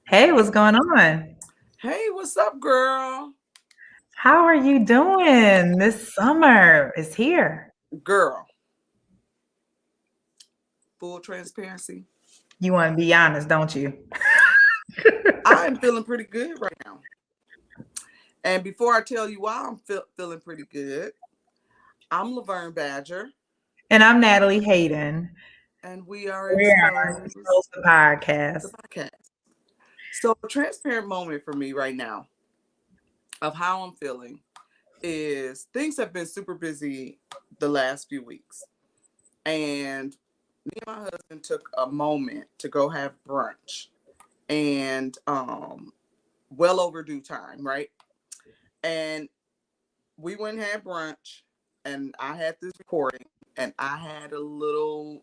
Hey, what's going on? Hey, what's up, girl? How are you doing? This summer is here. Girl, full transparency. You want to be honest, don't you? I am feeling pretty good right now. And before I tell you why I'm feeling pretty good, I'm Laverne Badger, And I'm Natalie Hayden. and we are We are exposed Exposed the podcast. the podcast. So, a transparent moment for me right now of how I'm feeling is things have been super busy the last few weeks. And me and my husband took a moment to go have brunch. And well overdue time, right? And we went and had brunch, and I had this recording, and I had a little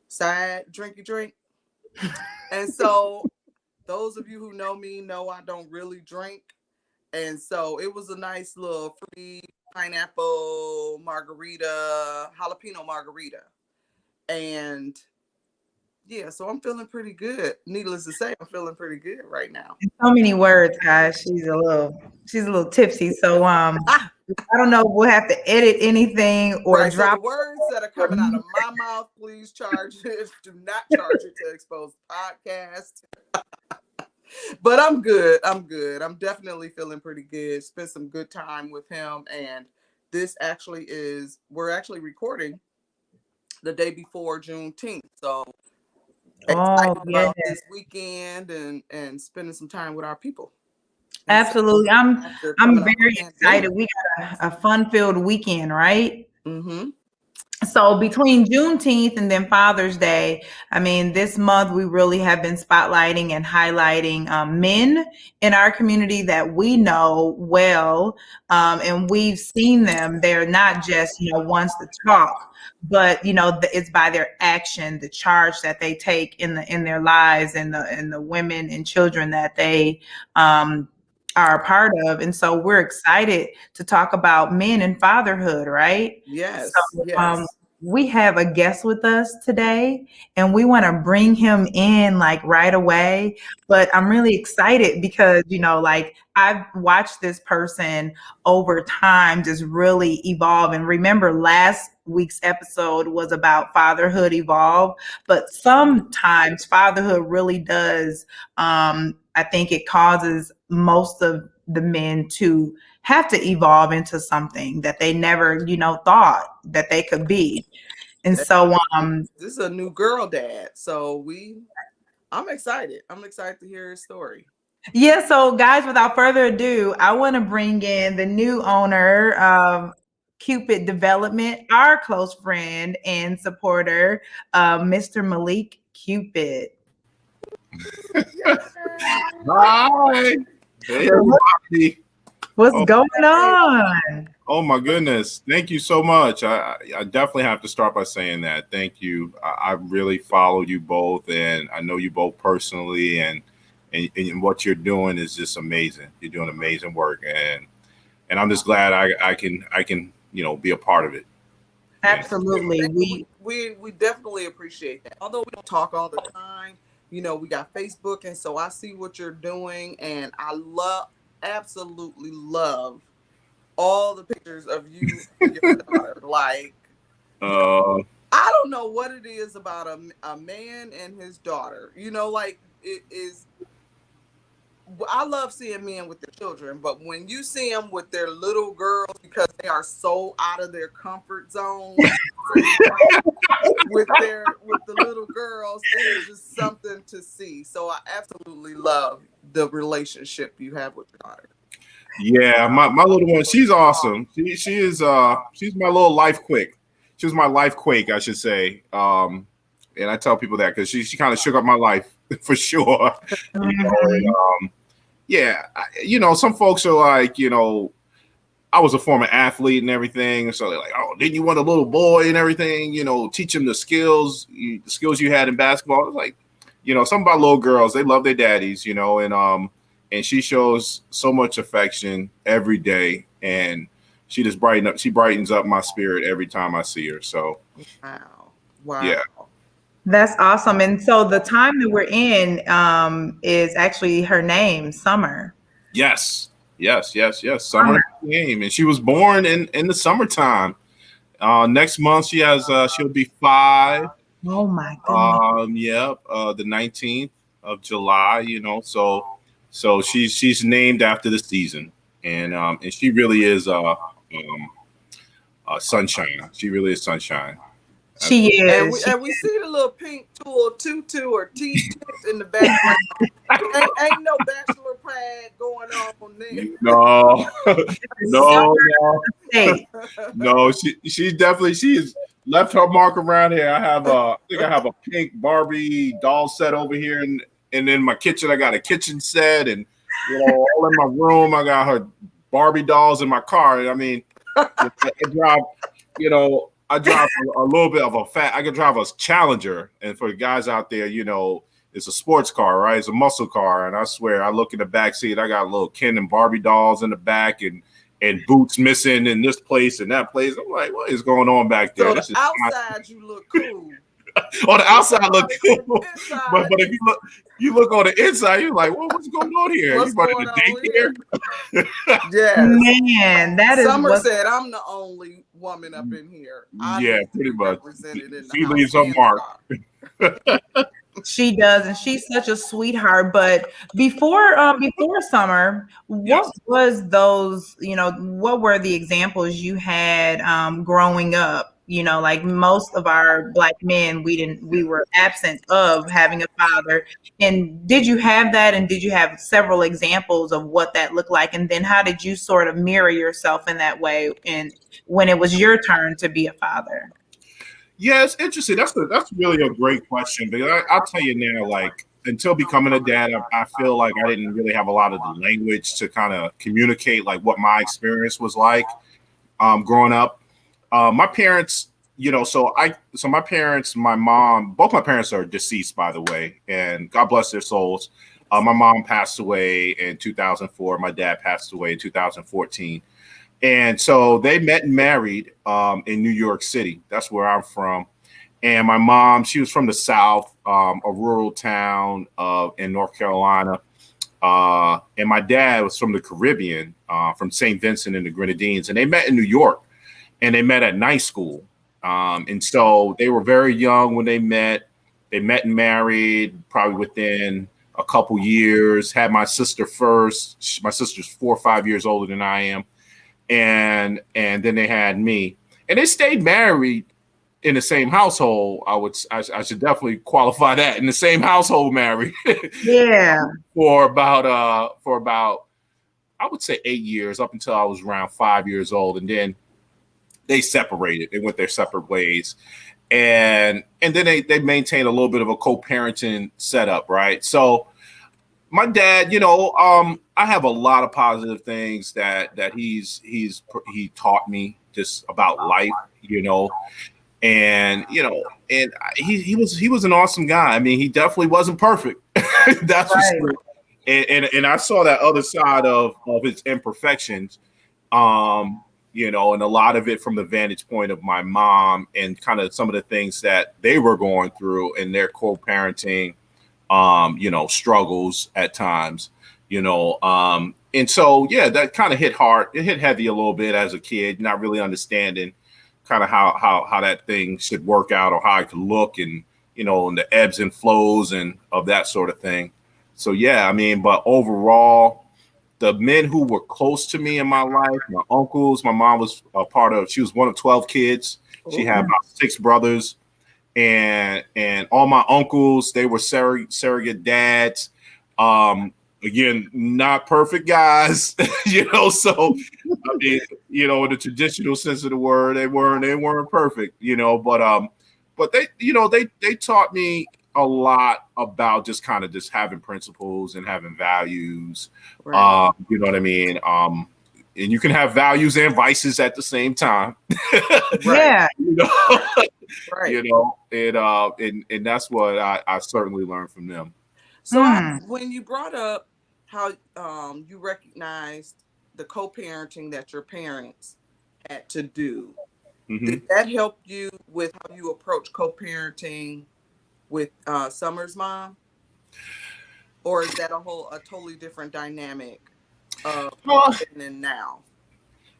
side drinky drink. And so, those of you who know me know I don't really drink. And so, it was a nice little free pineapple margarita, jalapeno margarita. And yeah, so I'm feeling pretty good. Needless to say, I'm feeling pretty good right now. So many words, guys. She's a little tipsy. So I don't know if we'll have to edit anything or Right. So drop. the words that are coming out of my mouth, please charge it. Do not charge it to expose podcast. But I'm good. I'm good. I'm definitely feeling pretty good. Spent some good time with him. And we're actually recording the day before Juneteenth. So Oh, excited yeah. about this weekend and spending some time with our people. And so Absolutely. I'm after I'm coming off very a excited. pandemic. We got a fun-filled weekend, right? Mm-hmm. So between Juneteenth and then Father's Day, I mean, this month we really have been spotlighting and highlighting men in our community that we know well, and we've seen them. They're not just ones to talk, but it's by their action, the charge that they take in their lives, and the women and children that they are a part of. And so we're excited to talk about men and fatherhood, right? Yes. So Yes. we have a guest with us today, and we want to bring him in like right away. But I'm really excited because, like I've watched this person over time just really evolve. And remember, last week's episode was about fatherhood evolve, but sometimes fatherhood really does. I think it causes most of the men to have to evolve into something that they never, thought that they could be. And so, This is a new girl dad. So I'm excited. I'm excited to hear his story. yeah, so guys, without further ado, I want to bring in the new owner of Cupid Development, our close friend and supporter, Mr. Malik Cupid. Hi. Hey, everybody. What's Oh, going on? oh my goodness. Thank you so much. I definitely have to start by saying that. Thank you. I really follow you both, and I know you both personally, and what you're doing is just amazing. You're doing amazing work, and I'm just glad I can be a part of it. You know? Absolutely. We definitely appreciate that. Although we don't talk all the time, we got Facebook, and so I see what you're doing, and absolutely love all the pictures of you and your daughter. Like, Uh, I don't know what it is about a man and his daughter. Like it is. I love seeing men with their children, but when you see them with their little girls, because they are so out of their comfort zone with the little girls, it is just something to see. So I absolutely love the relationship you have with your daughter. yeah, my little one, she's awesome. She's my little life quick. She was my life quake, I should say. And I tell people that because she kind of shook up my life for sure. You know, and, Mhm. yeah, some folks are like, I was a former athlete and everything, so they're like, oh, didn't you want a little boy and everything? Teach him the skills you had in basketball. It's like, some about little girls, they love their daddies, and she shows so much affection every day, and she brightens up my spirit every time I see her. So Wow. yeah. Wow. That's awesome. And so the time that we're in is actually her name, Summer. Yes, yes. Summer name, and she was born in the summertime. Next month she'll be 5. Oh my goodness. Yep. The 19th of July. So she's named after the season, and she really is sunshine. She really is sunshine. She And is. we see the little pink tutu or T-tips in the background. ain't no bachelor pad going on there. No, no, Hey, no. She's left her mark around here. I think I have a pink Barbie doll set over here, and in my kitchen I got a kitchen set, and all in my room I got her Barbie dolls in my car. I mean, I drive, I drive a little bit of I can drive a Challenger, and for the guys out there, it's a sports car, right? It's a muscle car, and I swear, I look in the back seat, I got little Ken and Barbie dolls in the back, and boots missing in this place and that place. I'm like, what is going on back there? So This is outside you look cool. on the outside look cool, Inside, but if you look on the inside, you're like, well, what's going on here? What's You running going a on daycare? Yes. man, that is Summer what said, I'm the only woman up in here. I Yeah, need to pretty be much. represented in the She house leaves her and the mark. car. she does, and she's such a sweetheart. But before Summer, what Yes. was those? What were the examples you had growing up? Like most of our Black men, we were absent of having a father. And did you have that? And did you have several examples of what that looked like? And then how did you sort of mirror yourself in that way? And when it was your turn to be a father? Yeah, it's interesting. That's really a great question, because I'll tell you now, like, until becoming a dad, I feel like I didn't really have a lot of the language to kind of communicate like what my experience was like growing up. My parents, my parents, my mom, both my parents are deceased, by the way, and God bless their souls. My mom passed away in 2004. My dad passed away in 2014. And so they met and married in New York City. That's where I'm from. And my mom, she was from the South, a rural town in North Carolina. And my dad was from the Caribbean, from St. Vincent and the Grenadines. And they met in New York, and they met at night school. And so they were very young when they met. They met and married probably within a couple years. Had my sister first. My sister's 4 or 5 years older than I am. And then they had me, and they stayed married in the same household. I should definitely qualify that, in the same household, married. Yeah. for about I would say 8 years, up until I was around 5 years old, and then they separated. They went their separate ways, and then they maintained a little bit of a co-parenting setup, right? So my dad, I have a lot of positive things that he taught me just about life, and he was an awesome guy. I mean, he definitely wasn't perfect. That's for Right. sure. And I saw that other side of his imperfections, and a lot of it from the vantage point of my mom, and kind of some of the things that they were going through in their co-parenting, struggles at times, and so, yeah, that kind of hit hard. It hit heavy a little bit as a kid, not really understanding kind of how that thing should work out, or how it could look, and, and the ebbs and flows and of that sort of thing. So, yeah, I mean, but overall, the men who were close to me in my life, my uncles, my mom was she was one of 12 kids. She had about 6 brothers. And all my uncles, they were surrogate dads. Again, not perfect guys, So I mean, in the traditional sense of the word, they weren't perfect, but they taught me a lot about just kind of just having principles and having values. Right. You know what I mean? And you can have values and vices at the same time. Yeah. Right. And that's what I certainly learned from them. So when you brought up how you recognized the co-parenting that your parents had to do, Mm-hmm. did that help you with how you approach co-parenting with Summer's mom, or is that a totally different dynamic of Well, then and now?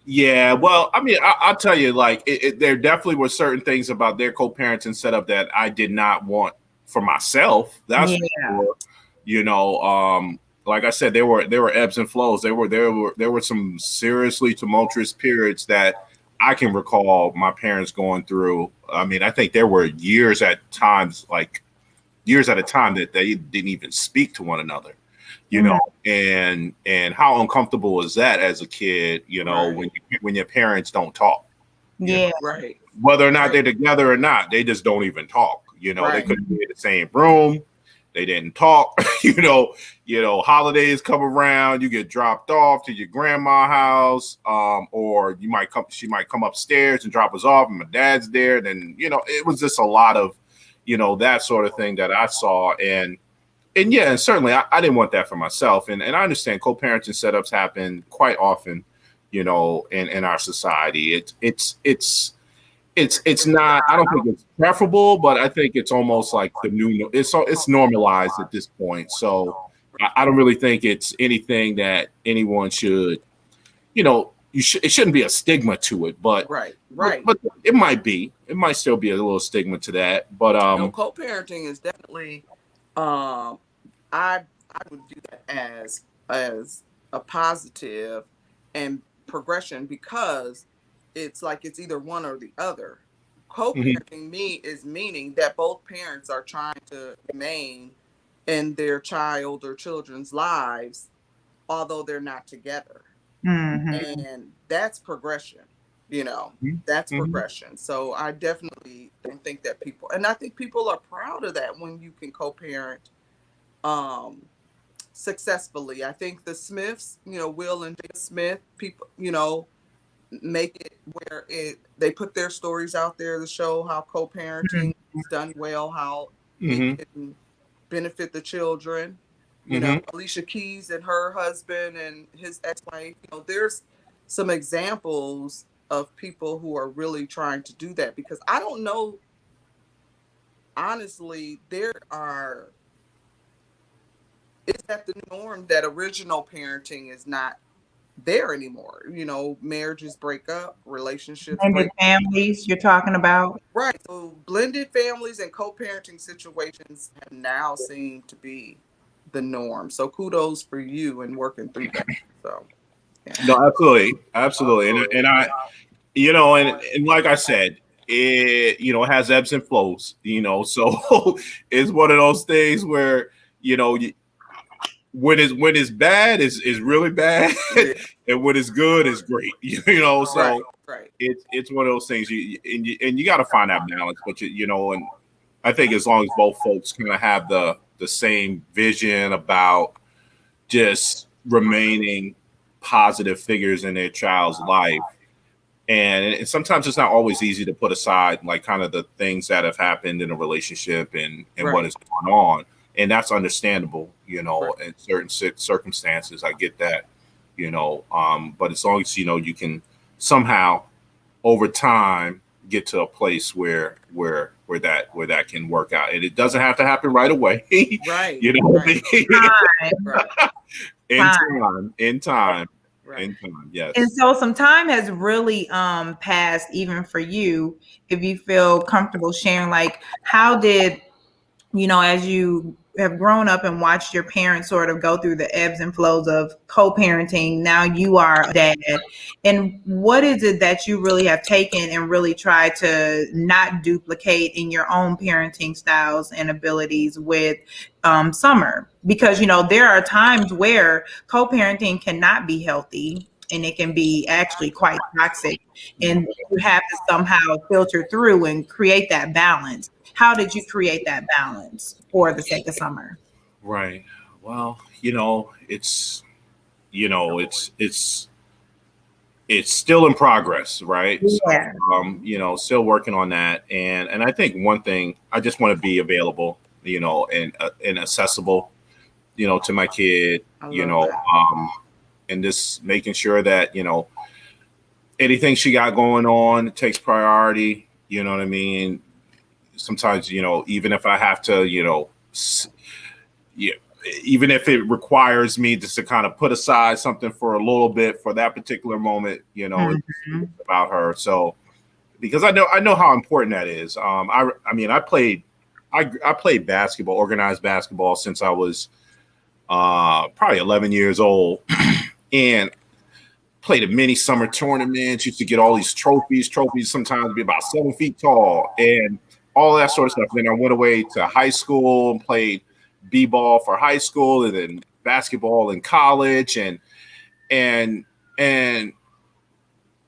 yeah, well, I mean, I'll tell you, like, there definitely were certain things about their co-parenting setup that I did not want for myself. That's for Yeah. sure. You know, like I said, there were ebbs and flows. There were some seriously tumultuous periods that I can recall my parents going through. I mean, I think there were years at times, like years at a time, that they didn't even speak to one another. You know, and how uncomfortable is that as a kid? You know, Right. when your parents don't talk. You know, Yeah. Right. whether or not Right. they're together or not, they just don't even talk. You know, they Right. couldn't be in the same room. They didn't talk. Holidays come around, you get dropped off to your grandma's house, or she might come upstairs and drop us off, and my dad's there. Then, it was just a lot of, that sort of thing that I saw. And yeah, and certainly I didn't want that for myself. And I understand co-parenting setups happen quite often, in our society. It's not, I don't think it's preferable, but I think it's almost like the new, it's normalized at this point. So I don't really think it's anything that anyone should, it shouldn't be a stigma to it, but Right. it might still be a little stigma to that. But co-parenting is definitely, um, I would do that as a positive and progression, because it's like it's either one or the other. Co-parenting is meaning that both parents are trying to remain in their child or children's lives, although they're not together. Mm-hmm. And that's progression, that's progression. So I definitely don't think that and I think people are proud of that when you can co-parent successfully. I think the Smiths, Will and Jada Smith, people, make it where they put their stories out there to show how co-parenting is done well, how it can benefit the children. Alicia Keys and her husband and his ex-wife, there's some examples of people who are really trying to do that, because I don't know, honestly, is that the norm, that original parenting is not there anymore? Marriages break up, relationships Blended break. families you're talking about. Right. So blended families and co-parenting situations have now seemed to be the norm. So kudos for you in working through that. So yeah. No, absolutely, and I, and like I said, it has ebbs and flows, so it's one of those things where, when it's bad is really bad, Yeah. and when it's good is great, so Right. it's one of those things, and you got to find that balance, but and I think as long as both folks kind of have the same vision about just remaining positive figures in their child's life. And sometimes it's not always easy to put aside, like, kind of the things that have happened in a relationship and what is going on. And that's understandable, in certain circumstances. I get that, but as long as, you can somehow over time get to a place where that can work out. And it doesn't have to happen right away. Right. In time. Yes. And so some time has really passed, even for you, if you feel comfortable sharing, like, how did, as you have grown up and watched your parents sort of go through the ebbs and flows of co-parenting, now you are a dad, and what is it that you really have taken and really tried to not duplicate in your own parenting styles and abilities with Summer? Because there are times where co-parenting cannot be healthy, and it can be actually quite toxic, and you have to somehow filter through and create that balance. How did you create that balance for the sake of Summer? Right. Well, it's still in progress, right? Yeah. So, still working on that. And I think one thing, I just want to be available, and accessible, to my kid, and just making sure that, anything she got going on takes priority, you know what I mean? sometimes, even if I have to, yeah, even if it requires me just to kind of put aside something for a little bit for that particular moment, it's about her. So, because I know how important that is. I played basketball, organized basketball since I was probably 11 years old, and played a mini summer tournaments. Used to get all these trophies. Trophies sometimes be about 7 feet tall, and all that sort of stuff. Then I went away to high school and played b-ball for high school, and then basketball in college, and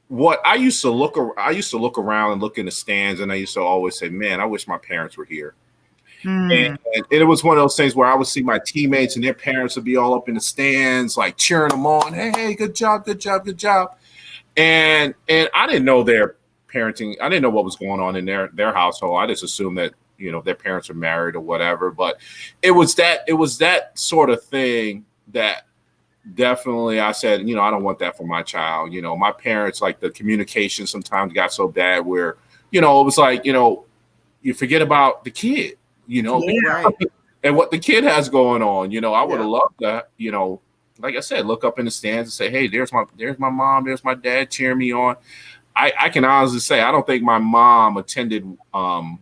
what I used to look around and look in the stands, and I used to always say, man, I wish my parents were here. And it was one of those things where I would see my teammates and their parents would be all up in the stands, like cheering them on. Hey, good job, good job, good job. And I didn't know their parenting. I didn't know what was going on in their household. I just assumed that, their parents are married or whatever. But it was that sort of thing that definitely I said, I don't want that for my child. My parents, like, the communication sometimes got so bad where, it was like, you forget about the kid. Right. And what the kid has going on. I would have loved that, like I said, look up in the stands and say, hey, there's my mom, there's my dad cheering me on. I can honestly say I don't think my mom attended. I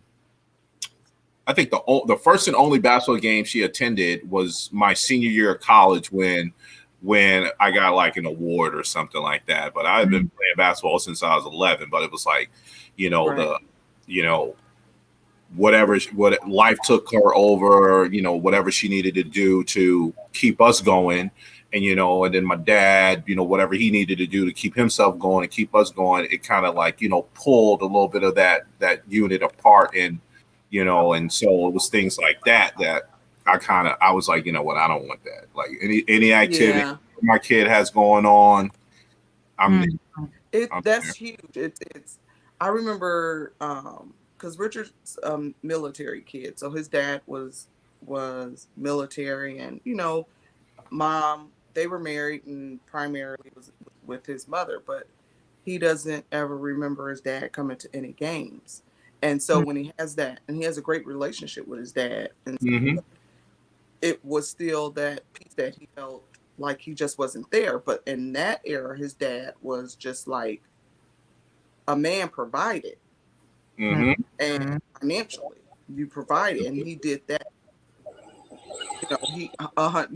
think the first and only basketball game she attended was my senior year of college when I got like an award or something like that. But I've been playing basketball since I was 11. But it was like, what life took her over, whatever she needed to do to keep us going. And, and then my dad, whatever he needed to do to keep himself going and keep us going, it kind of like, pulled a little bit of that unit apart. And, and so it was things like that I was like, what, I don't want that. Like any activity my kid has going on, I'm that's huge. It's I remember, because Richard's military kid, so his dad was military, and mom, they were married and primarily was with his mother, but he doesn't ever remember his dad coming to any games. And so when he has that, and he has a great relationship with his dad, and so it was still that piece that he felt like he just wasn't there. But in that era, his dad was just like a man provided. And financially, you provided, and he did that. He got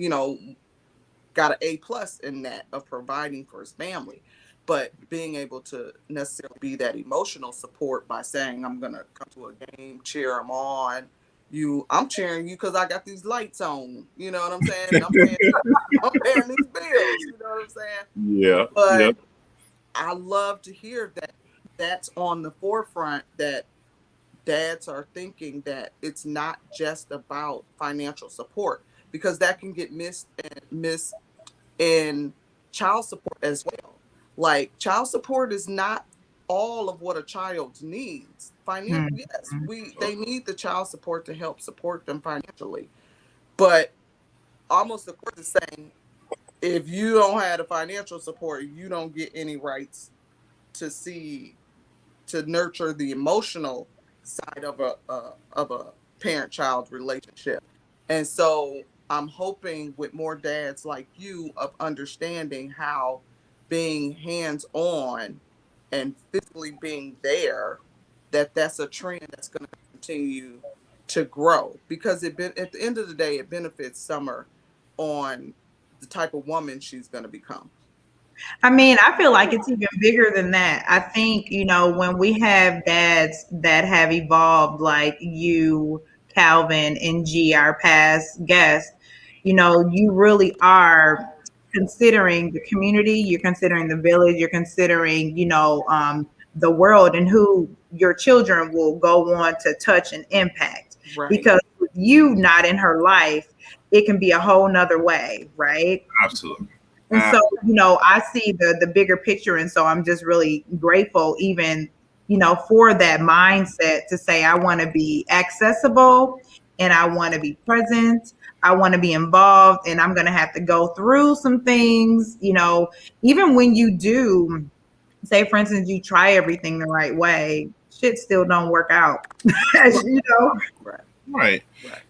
an A+ in that of providing for his family, but being able to necessarily be that emotional support by saying, I'm gonna come to a game, cheer them on. I'm cheering you because I got these lights on. You know what I'm saying? I'm paying these bills. You know what I'm saying? Yeah. But I love to hear that that's on the forefront, that dads are thinking that it's not just about financial support, because that can get missed in child support as well. Like, child support is not all of what a child needs. Financially, yes, they need the child support to help support them financially. But almost the court is saying, if you don't have the financial support, you don't get any rights to nurture the emotional side of a parent-child relationship. And so I'm hoping with more dads like you of understanding how being hands-on and physically being there, that's a trend that's going to continue to grow, because at the end of the day, it benefits Summer on the type of woman she's going to become. I mean, I feel like it's even bigger than that. I think, when we have dads that have evolved like you, Calvin, and G, our past guests, you really are considering the community, you're considering the village, you're considering, the world and who your children will go on to touch and impact. Right. Because with you not in her life, it can be a whole nother way, right? Absolutely. And so, I see the bigger picture. And so I'm just really grateful even, for that mindset to say, I want to be accessible and I want to be present. I want to be involved, and I'm going to have to go through some things, even when you do say, for instance, you try everything the right way. shit still don't work out. As you know. Right. Right.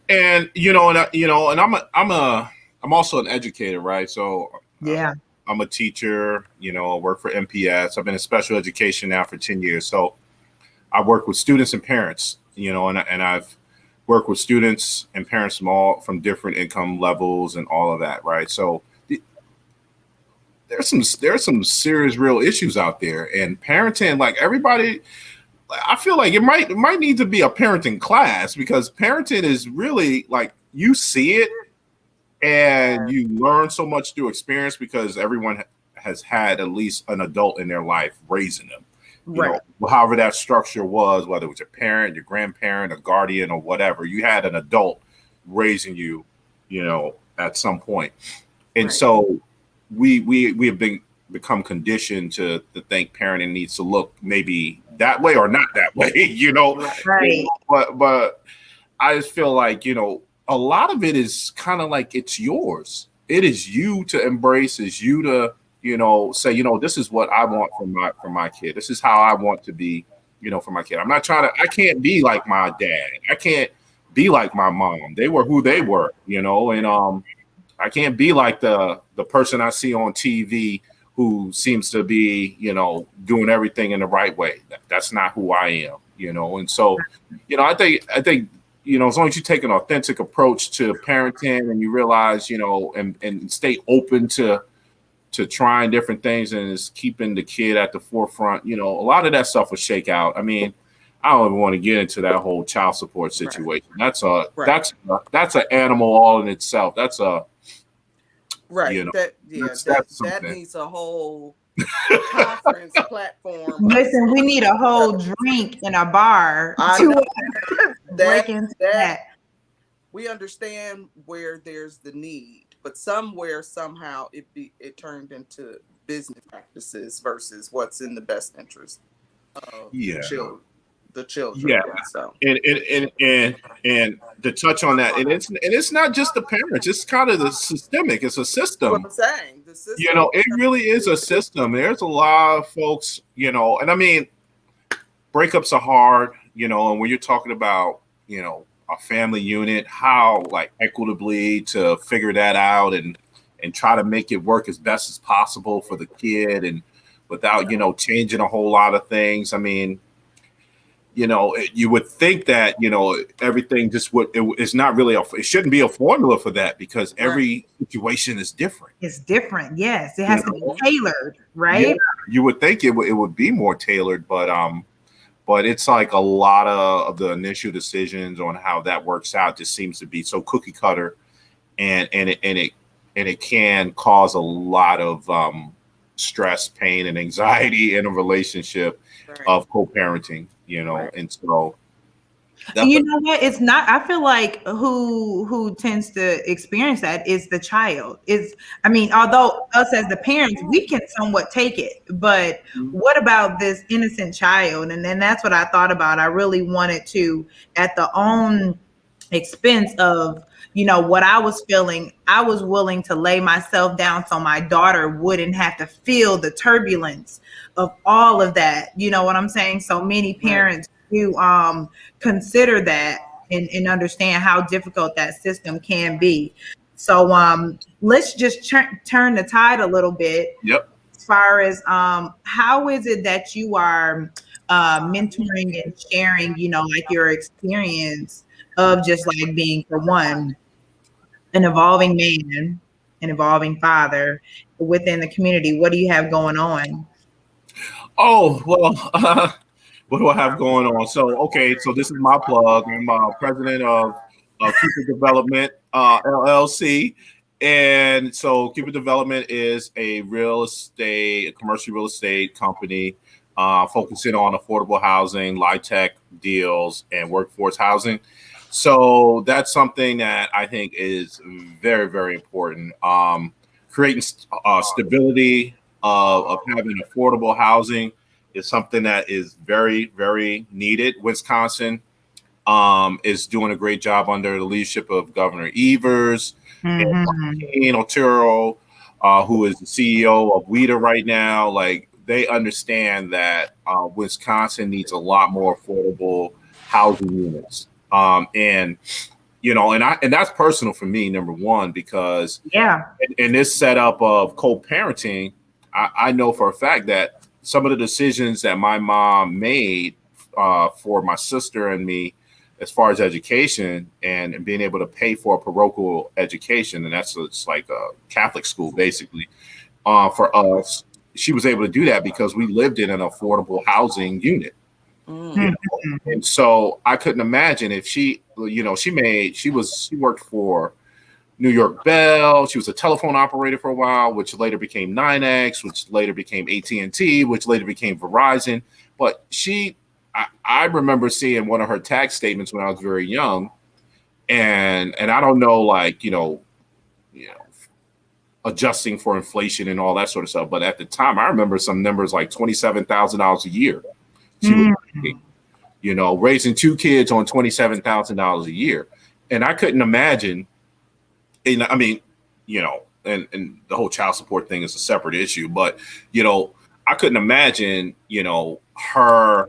And I'm also an educator, right? So Yeah. I'm a teacher, I work for MPS. I've been in special education now for 10 years. So I work with students and parents, and I've worked with students and parents from different income levels and all of that, right? So there's some serious real issues out there, and parenting, like everybody, I feel like it might need to be a parenting class, because parenting is really like, you see it and you learn so much through experience, because everyone has had at least an adult in their life raising them. Right. However that structure was, whether it was your parent, your grandparent, a guardian, or whatever, you had an adult raising you, at some point. And so we have become conditioned to think parenting needs to look maybe that way or not that way, Right. But I just feel like, a lot of it is kind of like, it's yours. It is you to embrace, is you to, say, this is what I want for my kid. This is how I want to be, for my kid. I can't be like my dad. I can't be like my mom. They were who they were, and I can't be like the person I see on TV who seems to be, doing everything in the right way. That's not who I am, And so, I think, as long as you take an authentic approach to parenting, and you realize, and stay open to trying different things, and is keeping the kid at the forefront, a lot of that stuff will shake out. I mean, I don't even want to get into that whole child support situation. Right. That's an animal all in itself. That's a right. That needs a whole conference platform. Listen, we need a whole drink in a bar to break into that. We understand where there's the need, but somewhere, somehow, it turned into business practices versus what's in the best interest of the children. Yeah. So And to touch on that, and it's not just the parents, it's kind of the systemic. It's a system. What I'm saying, the system. It really is a system. There's a lot of folks, and I mean, breakups are hard, and when you're talking about, a family unit, how like equitably to figure that out and try to make it work as best as possible for the kid, and without, changing a whole lot of things. I mean, you would think that, everything it's not really, it shouldn't be a formula for that, because every situation is different. It's different. Yes. It has to be tailored, right? Yeah, you would think it would be more tailored, but it's like a lot of the initial decisions on how that works out just seems to be so cookie cutter, and it can cause a lot of stress, pain, and anxiety in a relationship of co-parenting, and so. You know what? It's not. I feel like who tends to experience that is the child. Although us as the parents, we can somewhat take it, but what about this innocent child? And then that's what I thought about. I really wanted to, at the own expense of, what I was feeling, I was willing to lay myself down so my daughter wouldn't have to feel the turbulence of all of that. You know what I'm saying? So many parents do consider that and understand how difficult that system can be. So let's just turn the tide a little bit. Yep. As far as how is it that you are mentoring and sharing, like your experience of just like being, for one, an evolving man, an evolving father within the community? What do you have going on? Oh, well, what do I have going on? So this is my plug. I'm president of Cupid Development, LLC. And so Cupid Development is a commercial real estate company focusing on affordable housing, light-tech deals, and workforce housing. So that's something that I think is very, very important. Creating stability of having affordable housing is something that is very, very needed. Wisconsin is doing a great job under the leadership of Governor Evers and Otero, who is the CEO of WIDA right now. Like, they understand that Wisconsin needs a lot more affordable housing units. And and that's personal for me, number one, because Yeah. in this setup of co-parenting, I know for a fact that some of the decisions that my mom made for my sister and me, as far as education and being able to pay for a parochial education, and it's like a Catholic school basically, for us, she was able to do that because we lived in an affordable housing unit. You Mm. know? And so I couldn't imagine if she worked for New York Bell. She was a telephone operator for a while, which later became 9X, which later became AT&T, which later became Verizon. But I remember seeing one of her tax statements when I was very young, and I don't know, like, adjusting for inflation and all that sort of stuff. But at the time, I remember some numbers like $27,000 a year. She was raising two kids on $27,000 a year, and I couldn't imagine. And I mean, and the whole child support thing is a separate issue, but I couldn't imagine, her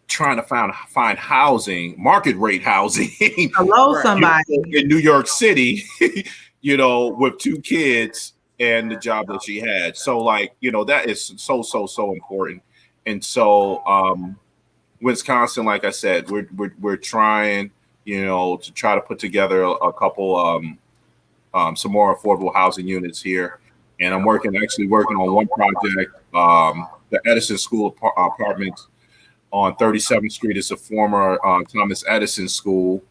trying to find housing, market rate housing. Hello, somebody in New York City, with two kids and the job that she had. So, like, that is so important. And so, Wisconsin, like I said, we're trying, to try to put together a couple, some more affordable housing units here. And I'm actually working on one project, the Edison School Apartments on 37th Street. Is a former Thomas Edison School,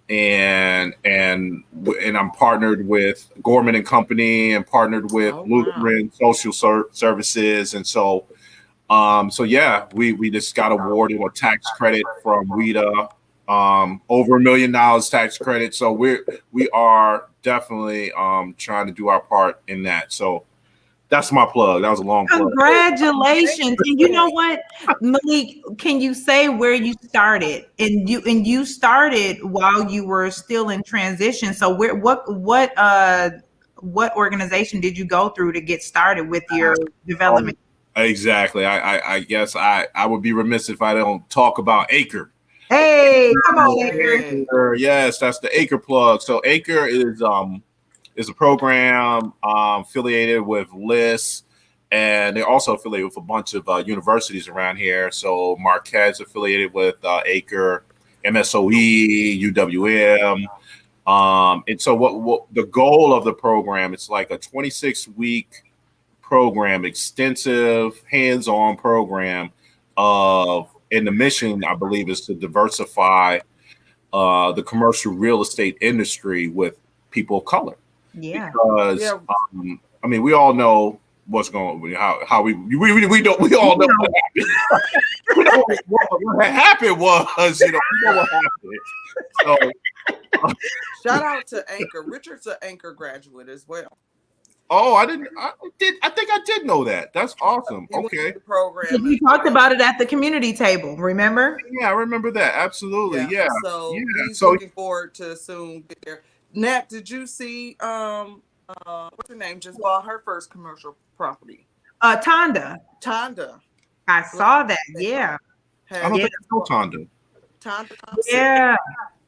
and I'm partnered with Gorman and Company, and partnered with Lutheran Social Services, and so yeah, we just got awarded a tax credit from WIDA, over $1 million tax credit. So we are definitely trying to do our part in that. So that's my plug. That was a long plug. Congratulations. And you know what, Malik, can you say where you started? And you started while you were still in transition. So what organization did you go through to get started with your development? Exactly. I guess I would be remiss if I don't talk about Acre. Hey, come on, Acre. Acre. Yes, that's the Acre plug. So Acre is a program affiliated with LIS, and they're also affiliated with a bunch of universities around here. So Marquette's affiliated with Acre, MSOE, UWM. And so what the goal of the program, it's like a 26-week program, extensive hands-on program and the mission, I believe, is to diversify the commercial real estate industry with people of color. Yeah. Because I mean, we all know what's going on, how we all know what happened. What happened was, we know what happened. So shout out to Anchor. Richard's an Anchor graduate as well. Oh, I think I did know that. That's awesome. Okay. The program. So you talked about it at the community table, remember? Yeah, I remember that. Absolutely. Yeah. So he's looking forward to soon get there. Nat, did you see what's her name just bought her first commercial property? Tonda. I saw that. Yeah. I don't think I know Tonda. Yeah.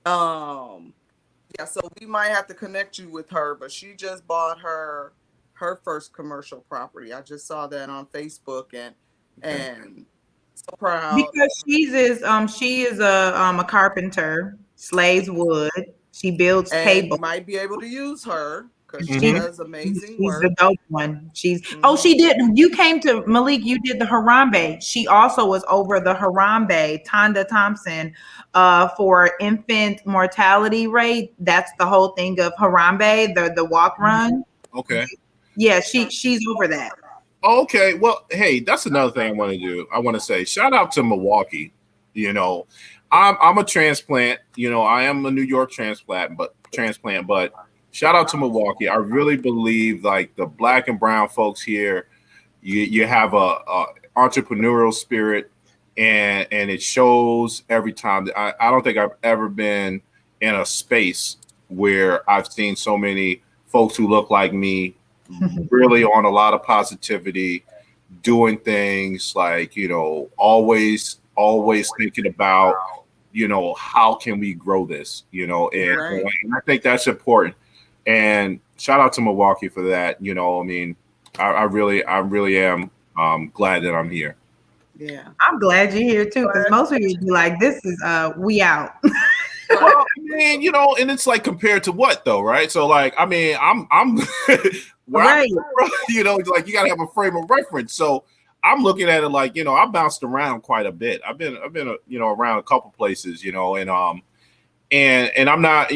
Yeah, so we might have to connect you with her, but she just bought her first commercial property. I just saw that on Facebook, and so proud because she is a carpenter, slays wood. She builds tables. Might be able to use her because she does amazing work. She's the dope one. She did. You came to Malik. You did the Harambe. She also was over the Harambe, Tonda Thompson, for infant mortality rate. That's the whole thing of Harambe, the walk run. Okay. Yeah, she's over that. Okay. Well, hey, that's another thing I want to do. I want to say shout out to Milwaukee. I'm a transplant. I am a New York transplant, but shout out to Milwaukee. I really believe like the Black and brown folks here, you have a entrepreneurial spirit, and it shows every time. I don't think I've ever been in a space where I've seen so many folks who look like me, really on a lot of positivity, doing things like, always thinking about, how can we grow this, Right. and I think that's important. And shout out to Milwaukee for that. I mean, I really am glad that I'm here. Yeah. I'm glad you're here too, because most people would be like, "This is we out." Right. Well, I mean, and it's like compared to what though, right? So like, I mean, I'm where I'm Right. from, like you gotta have a frame of reference. So I'm looking at it like, I bounced around quite a bit. I've been around a couple places, and I'm not,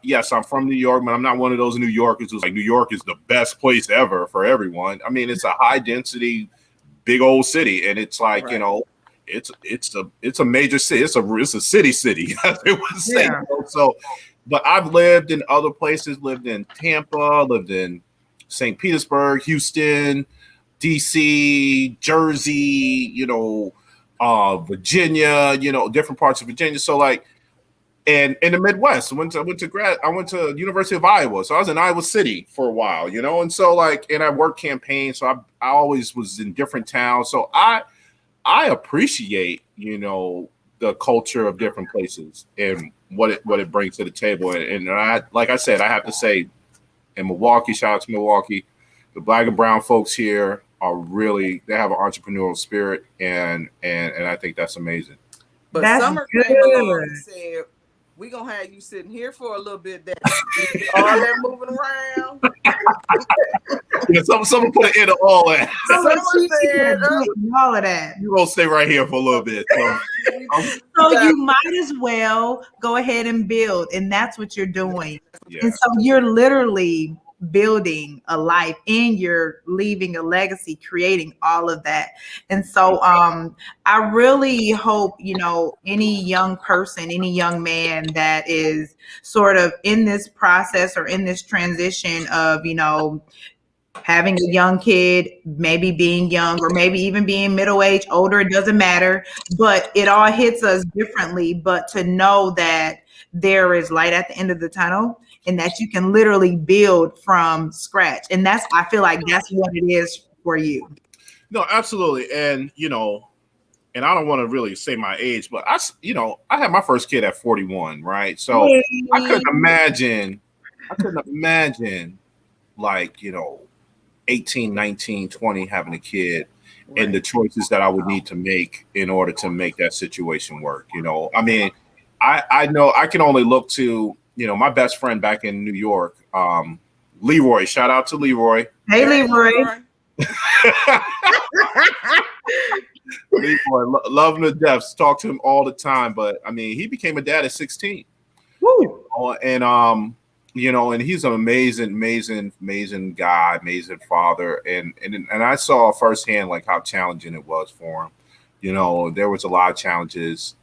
yes, I'm from New York, but I'm not one of those New Yorkers who's like New York is the best place ever for everyone. I mean, it's a high density, big old city, and it's like, Right. it's a major city. It's a city, as they would say. Yeah. So, but I've lived in other places. Lived in Tampa. Lived in St. Petersburg, Houston, DC, Jersey. Virginia. Different parts of Virginia. So like, and in the Midwest, I went to University of Iowa. So I was in Iowa City for a while. And so like, and I worked campaigns. So I always was in different towns. So I appreciate, the culture of different places and what it brings to the table. And I, like I said, I have to say, in Milwaukee, shout out to Milwaukee, the Black and brown folks here they have an entrepreneurial spirit, and I think that's amazing. But That's Summer came along good. and said, "We gonna have you sitting here for a little bit. That all that moving around." Yeah, someone put an end to all that. Summer Yeah, said, all of that. You gonna stay right here for a little bit. So, So you might as well go ahead and build, and that's what you're doing. yeah. And so you're literally building a life, and you're leaving a legacy, creating all of that. And so I really hope, any young person, any young man that is sort of in this process or in this transition of, having a young kid, maybe being young or maybe even being middle age, older, it doesn't matter, but it all hits us differently. But to know that there is light at the end of the tunnel, and that you can literally build from scratch. And I feel like that's what it is for you. No, absolutely. And, and I don't want to really say my age, but I had my first kid at 41, right? So I couldn't imagine like, 18, 19, 20 having a kid, and the choices that I would need to make in order to make that situation work. I mean, I know I can only look to, my best friend back in New York, Leroy. Shout out to Leroy. Hey, Leroy. Leroy, love him to death. Talk to him all the time. But I mean, he became a dad at 16. Woo. And and he's an amazing guy, amazing father. And I saw firsthand like how challenging it was for him. There was a lot of challenges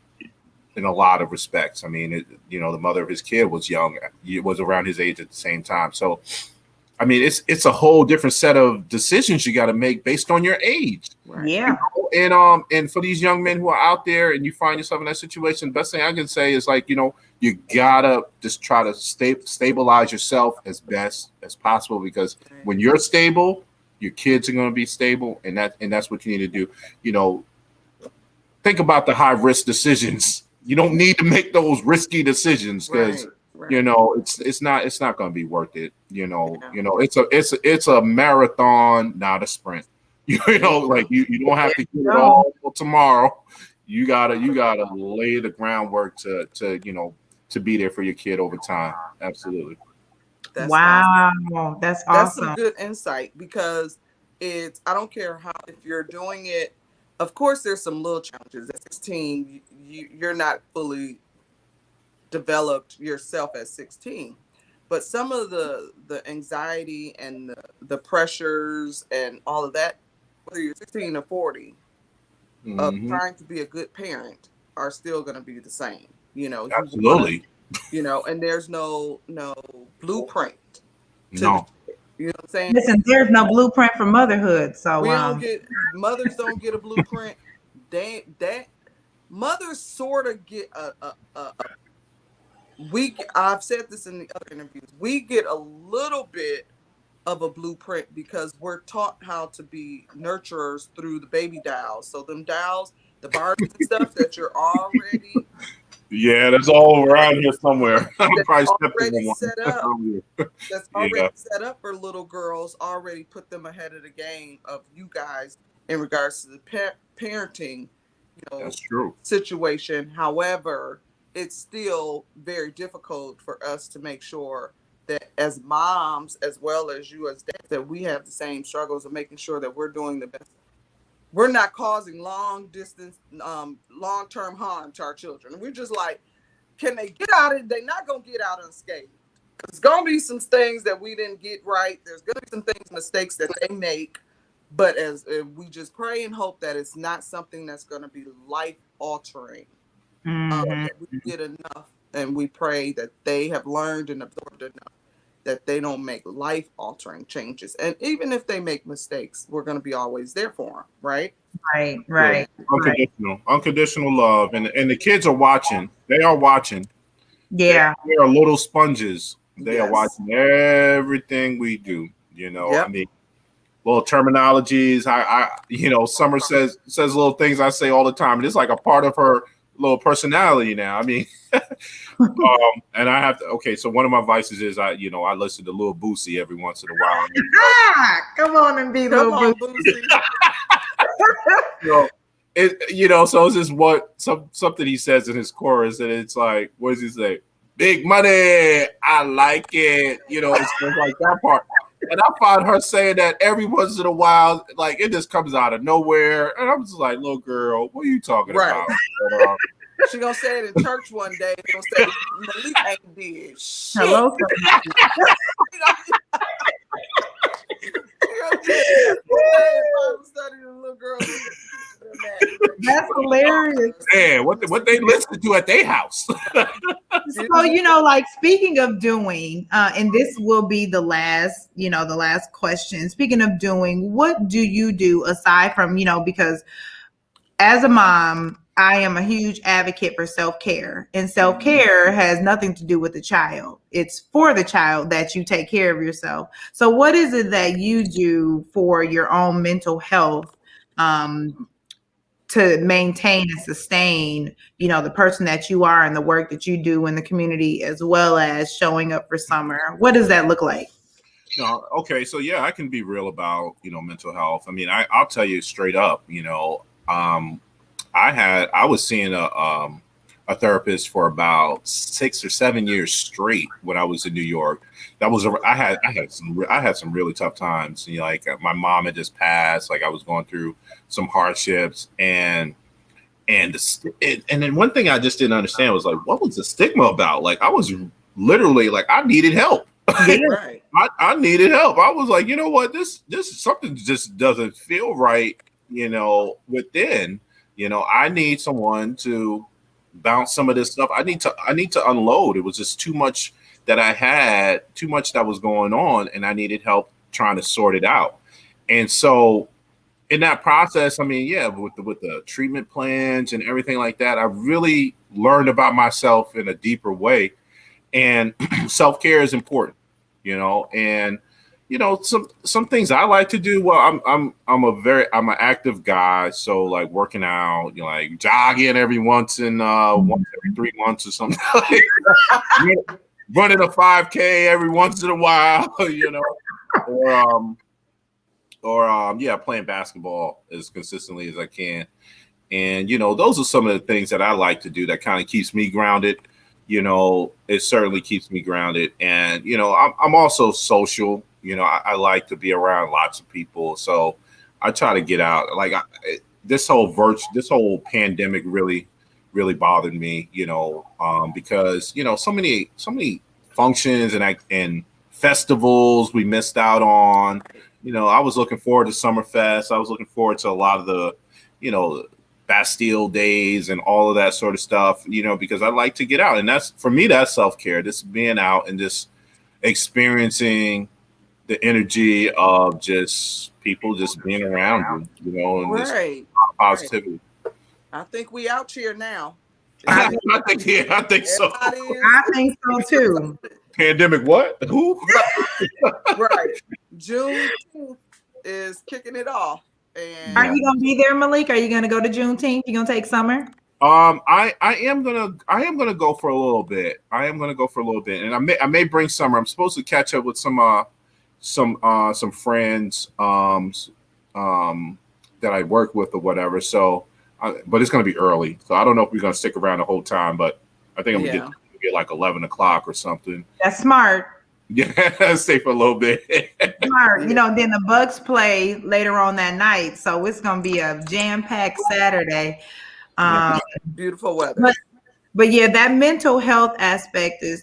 in a lot of respects. I mean, the mother of his kid was young, was around his age at the same time. So, I mean, it's a whole different set of decisions you got to make based on your age. Right. Yeah. And for these young men who are out there and you find yourself in that situation, the best thing I can say is like, you gotta just try to stabilize yourself as best as possible, because when you're stable, your kids are going to be stable, and that's what you need to do. Think about the high risk decisions. You don't need to make those risky decisions, because it's not going to be worth it. It's a marathon, not a sprint. Like you don't have to get it all tomorrow. You gotta lay the groundwork to be there for your kid over time. Absolutely. Wow. Awesome. That's awesome. That's some good insight, because I don't care if you're doing it. Of course, there's some little challenges. At 16, you're not fully developed yourself at 16. But some of the anxiety and the pressures and all of that, whether you're 16 or 40, of trying to be a good parent, are still going to be the same. Absolutely. And there's no blueprint. No. You know what I'm saying? Listen, there's no blueprint for motherhood. So mothers don't get a blueprint. Mothers sort of get I've said this in the other interviews. We get a little bit of a blueprint because we're taught how to be nurturers through the baby dolls. So them dolls, the Barbies and stuff that you're already Yeah, that's all around here somewhere. I'm that's probably stepping already on one. set up. That's already Yeah, set up for little girls. Already put them ahead of the game of you guys in regards to the parenting, that's true. situation. However, it's still very difficult for us to make sure that as moms, as well as you as dads, that we have the same struggles of making sure that we're doing the best. We're not causing long distance, long term harm to our children. We're just like, can they get out of it? They're not gonna get out unscathed. There's gonna be some things that we didn't get right. There's gonna be some things, mistakes that they make. But as we just pray and hope that it's not something that's going to be life altering. Mhm. We get enough, and we pray that they have learned and absorbed enough that they don't make life altering changes. And even if they make mistakes, we're going to be always there for them, right? Right, Yeah. right, right. Unconditional love, and the kids are watching. They are watching. Yeah. They are little sponges. They are Yes. watching everything we do. Yep. I mean, little terminologies. Summer says little things I say all the time, and it's like a part of her little personality now. I mean, and I have to. Okay, so one of my vices is I listen to Lil Boosie every once in a while. Come on and be Come little on, boo. So so it's just something he says in his chorus, and it's like, what does he say? Big money, I like it. It's like that part. And I find her saying that every once in a while, like it just comes out of nowhere. And I'm just like, little girl, what are you talking about? But, she gonna say it in church one day. She's gonna say Malik ain't did shit. Hello. That's hilarious. Man, what they listen to at their house. So, like speaking of doing, and this will be the last question. Speaking of doing, what do you do aside from, because as a mom, I am a huge advocate for self-care, and self-care has nothing to do with the child. It's for the child that you take care of yourself. So what is it that you do for your own mental health, to maintain and sustain, the person that you are and the work that you do in the community, as well as showing up for Summer? What does that look like? No, okay, so yeah, I can be real about mental health. I mean, I'll tell you straight up. I was seeing a therapist for about 6 or 7 years straight when I was in New York. I had some really tough times. Like my mom had just passed. Like I was going through some hardships, and then one thing I just didn't understand was like, what was the stigma about? Like I was literally like, I needed help. Right. I needed help. I was like, you know what, this something just doesn't feel right. Within. I need someone to bounce some of this stuff. I need to unload. It was just too much that I had, too much that was going on, and I needed help trying to sort it out. And so in that process, I mean, yeah, with the treatment plans and everything like that, I really learned about myself in a deeper way. And self-care is important, and some things I like to do. Well, I'm an active guy, so like working out, like jogging every once every 3 months or something. Running a 5K every once in a while, or playing basketball as consistently as I can. And those are some of the things that I like to do that kind of keeps me grounded. It certainly keeps me grounded. And I'm also social. I like to be around lots of people, so I try to get out. Like this whole pandemic really bothered me, because so many functions and festivals we missed out on. I was looking forward to Summerfest. I was looking forward to a lot of the Bastille days and all of that sort of stuff, because I like to get out, and that's for me, that's self-care. Just being out and just experiencing the energy of just people just being around you, and Right. just positivity. I think we out here now. I think so. I think so too. Pandemic what? Who? Right. Juneteenth is kicking it off. Are And Yeah. you gonna be there, Malik? Are you gonna go to Juneteenth? You gonna take summer? I am gonna go for a little bit. I am gonna go for a little bit, and I may bring summer. I'm supposed to catch up with some friends that I work with or whatever. So, but it's gonna be early, so I don't know if we're gonna stick around the whole time. But I think I'm gonna get like 11 o'clock or something. That's smart. Yeah, stay for a little bit. Smart. You know, then the Bucks play later on that night, so it's gonna be a jam-packed Saturday. beautiful weather. But yeah, that mental health aspect is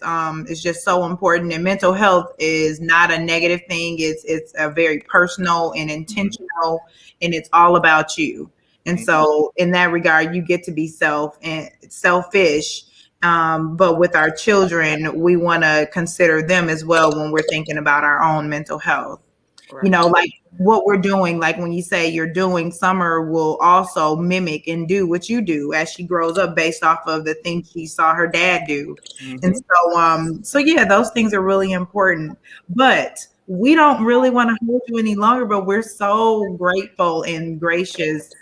just so important. And mental health is not a negative thing. It's a very personal and intentional, and it's all about you. And so in that regard, you get to be selfish. But with our children, we want to consider them as well when we're thinking about our own mental health. Right. You know, like what we're doing, like when you say you're doing, Summer will also mimic and do what you do as she grows up based off of the things she saw her dad do. And so yeah, those things are really important. But we don't really want to hold you any longer, but we're so grateful and gracious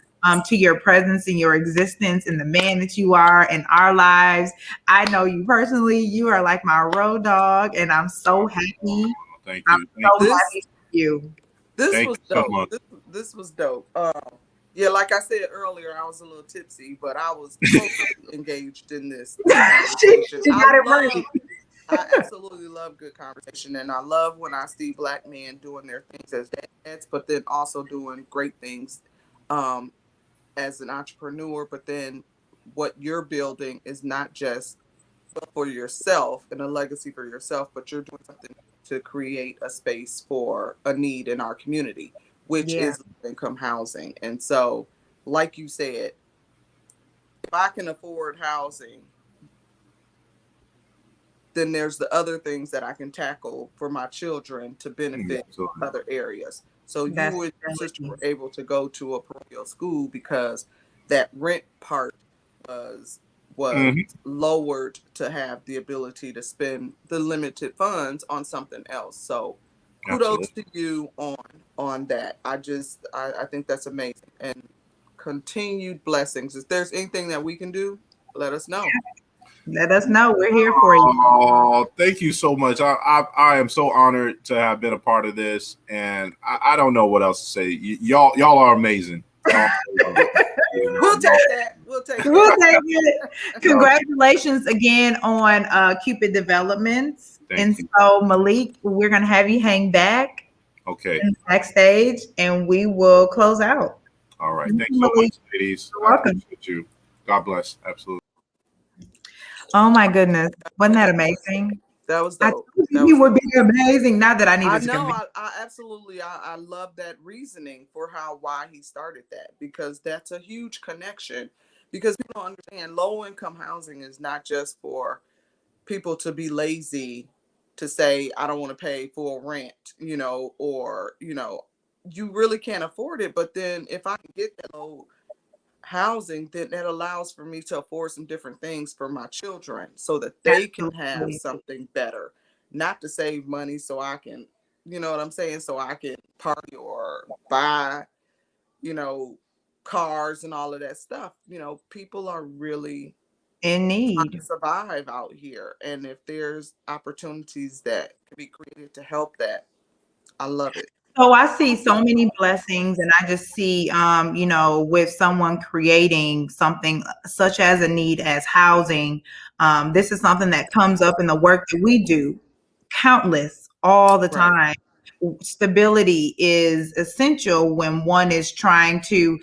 to your presence and your existence and the man that you are in our lives. I know you personally, you are like my road dog, and I'm so happy. Thank I'm you. so happy for you. This Thank was you so dope. much. This was dope. Yeah, like I said earlier, I was a little tipsy, but I was totally engaged in this conversation. She got it right. I absolutely love good conversation, and I love when I see Black men doing their things as dads, but then also doing great things as an entrepreneur. But then what you're building is not just for yourself and a legacy for yourself, but you're doing something to create a space for a need in our community, which is income housing. And so, like you said, if I can afford housing, then there's the other things that I can tackle for my children to benefit other areas. So you and your sister were able to go to a parochial school because that rent part was lowered to have the ability to spend the limited funds on something else. So kudos to you on that. I think that's amazing, and continued blessings. If there's anything that we can do, let us know. Let us know. We're here for you. Oh, thank you so much. I am so honored to have been a part of this, and I don't know what else to say. Y'all are amazing. We'll take that. We'll take it. Congratulations again on Cupid Development. So Malik, we're gonna have you hang back. Okay. Backstage, and we will close out. All right. Thanks so much, ladies. You're welcome. I appreciate you. God bless. Absolutely. Oh my goodness, wasn't that amazing? That was dope. You would be amazing. Not that I needed to. I absolutely. I love that reasoning for why he started that, because that's a huge connection. Because people don't understand, low income housing is not just for people to be lazy, to say I don't want to pay full rent, or you really can't afford it. But then if I can get that low housing, then that allows for me to afford some different things for my children so that they can have something better, not to save money so I can, you know what I'm saying, so I can party or buy, cars and all of that stuff. People are really in need to survive out here, and if there's opportunities that can be created to help that, I love it. So I see so many blessings, and I just see, with someone creating something such as a need as housing, this is something that comes up in the work that we do, countless, all the time. Stability is essential when one is trying to,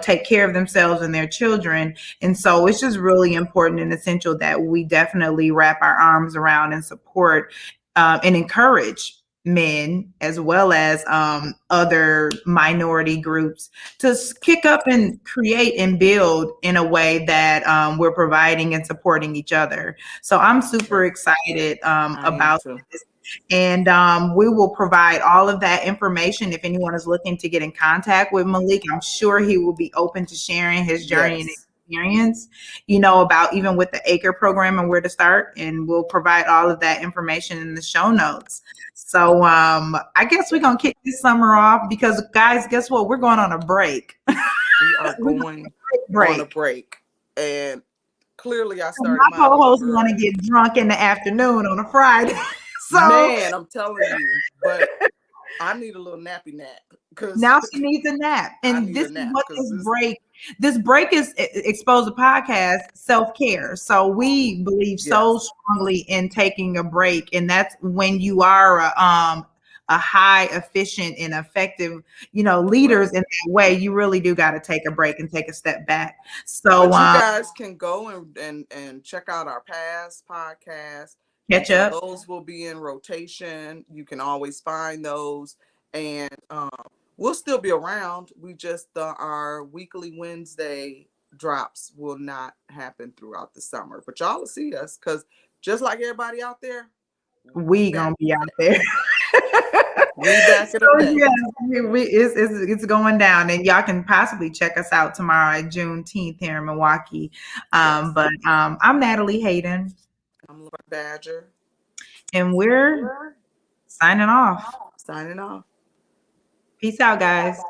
take care of themselves and their children. And so it's just really important and essential that we definitely wrap our arms around and support and encourage men as well as other minority groups to kick up and create and build in a way that we're providing and supporting each other. So I'm super excited about this. And we will provide all of that information. If anyone is looking to get in contact with Malik, I'm sure he will be open to sharing his journey and experience, about even with the ACRE program and where to start. And we'll provide all of that information in the show notes. So I guess we're going to kick this summer off because, guys, guess what? We're going on a break. We are going on a break. And clearly I started my co-host want to get drunk in the afternoon on a Friday. So, man, I'm telling you, but I need a little nappy nap. Now she needs a nap. And this is what this break is. ExPOSED podcast, self-care. So we believe so strongly in taking a break. And that's when you are a high, efficient, and effective, leaders in that way. You really do got to take a break and take a step back. So but you guys can go and check out our past podcasts. Catch up. Those will be in rotation. You can always find those. And we'll still be around. We just our weekly Wednesday drops will not happen throughout the summer. But y'all will see us because just like everybody out there, we gonna be out there. We back at effect. It's going down, and y'all can possibly check us out tomorrow at Juneteenth here in Milwaukee. But I'm Natalie Hayden. I'm Laura Badger. And we're signing off. Signing off. Peace out, guys.